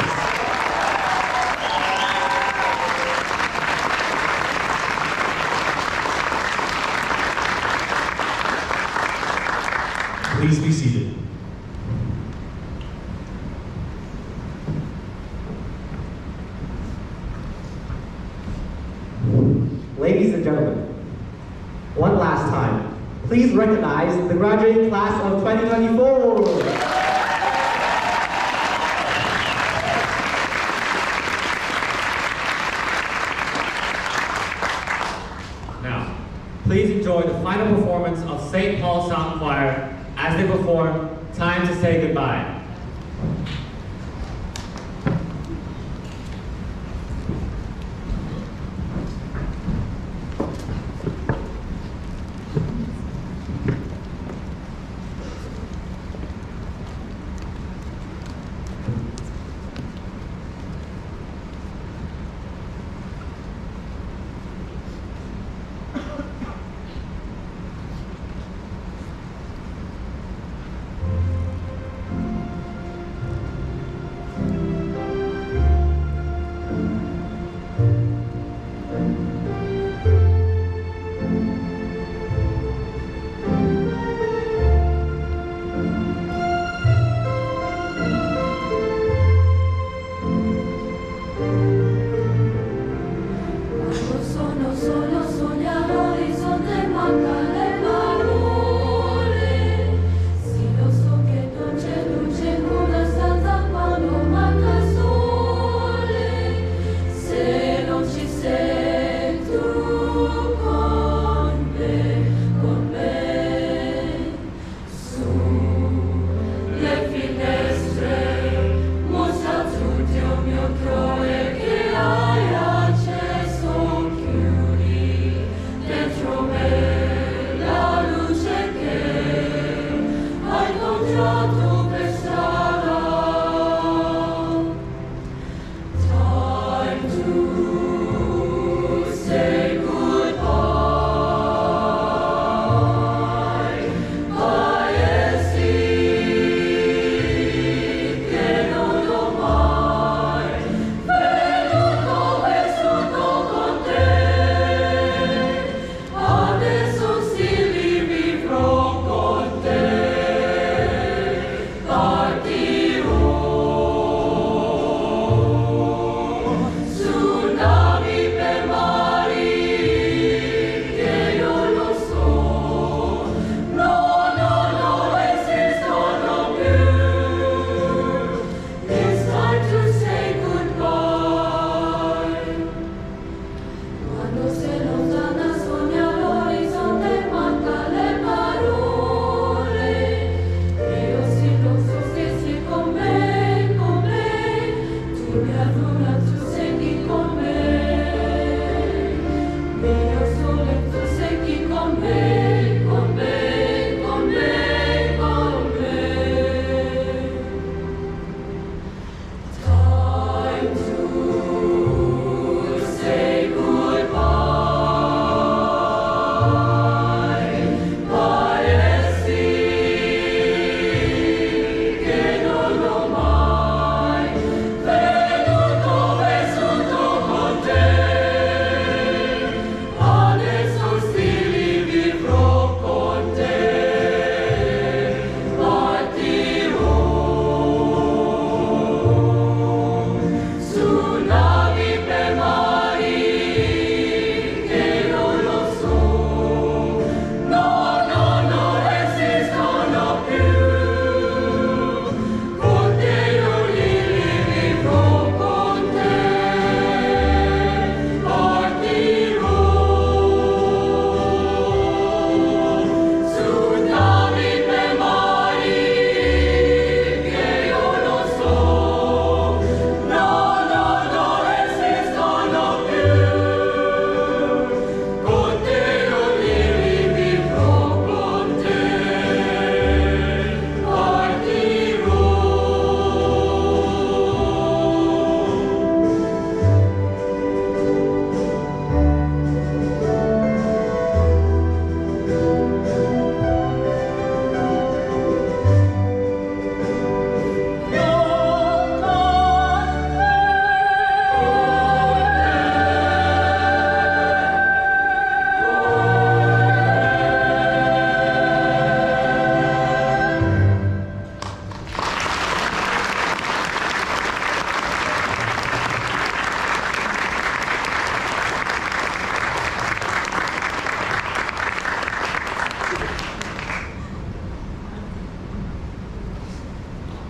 Please be seated. Ladies and gentlemen, one last time, please recognize the graduating class of 2024. Now, please enjoy the final performance of St. Paul Sound Choir as they perform Time to Say Goodbye.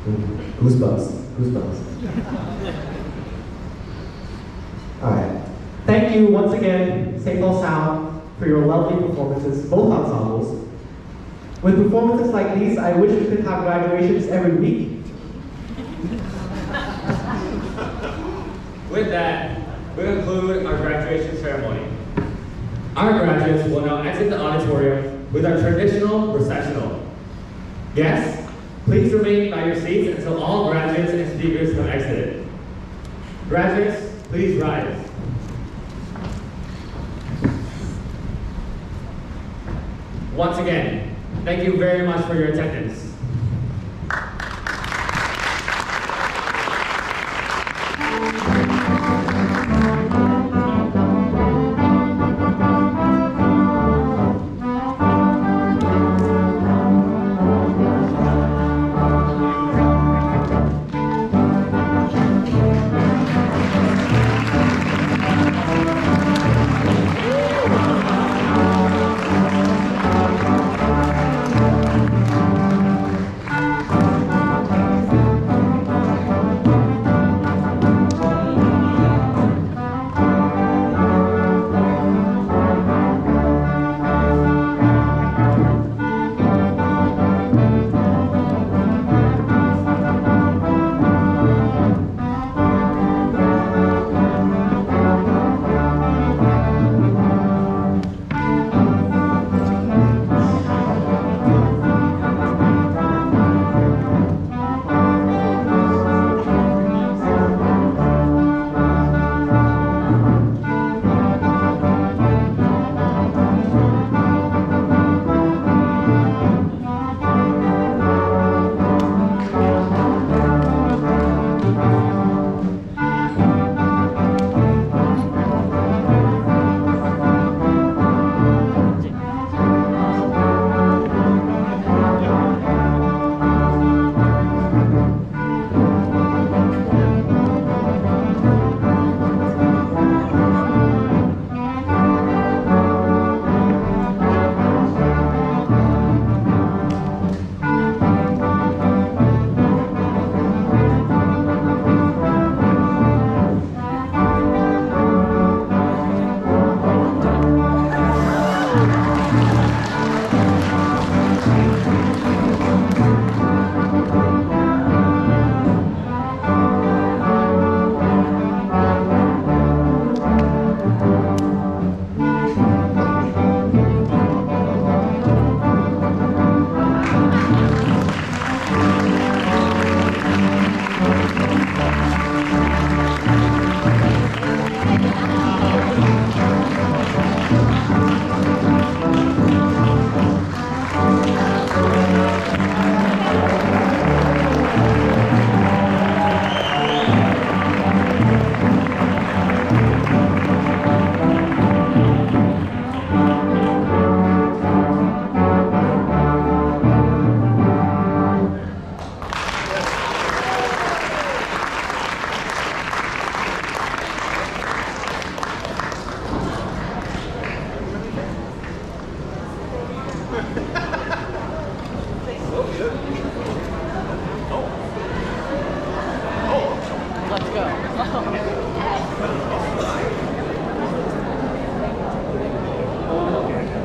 Goosebumps. Alright. Thank you once again, St. Paul Sound, for your lovely performances, both ensembles. With performances like these, I wish we could have graduations every week. With that, we conclude our graduation ceremony. Our graduates will now exit the auditorium with our traditional recessional. Guests, please remain by your seats until all graduates and speakers have exited. Graduates, please rise. Once again, thank you very much for your attendance.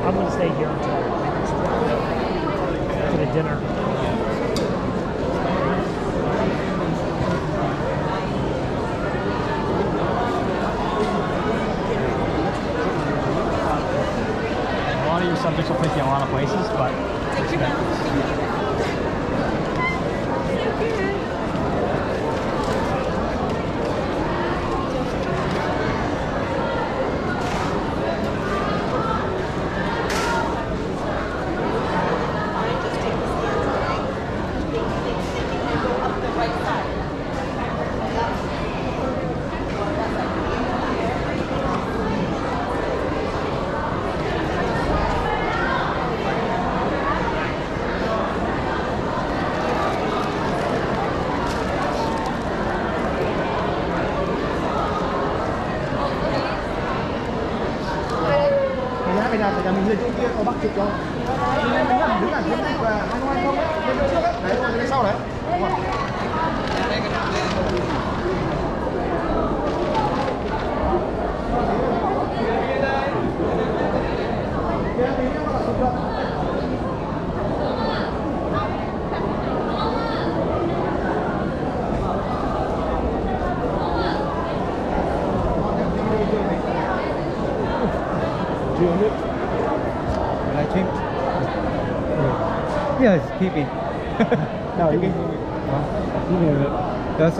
I'm going to stay here until for the dinner. A lot of your subjects will take you a lot of places, but take your bây giờ phải mình lên chỗ kia có bác chụp cho đứng ở phía này và hai ngoan không đấy, đứng trước đấy, đấy, sau đấy. Yes, keeping. No, you can keep it. That's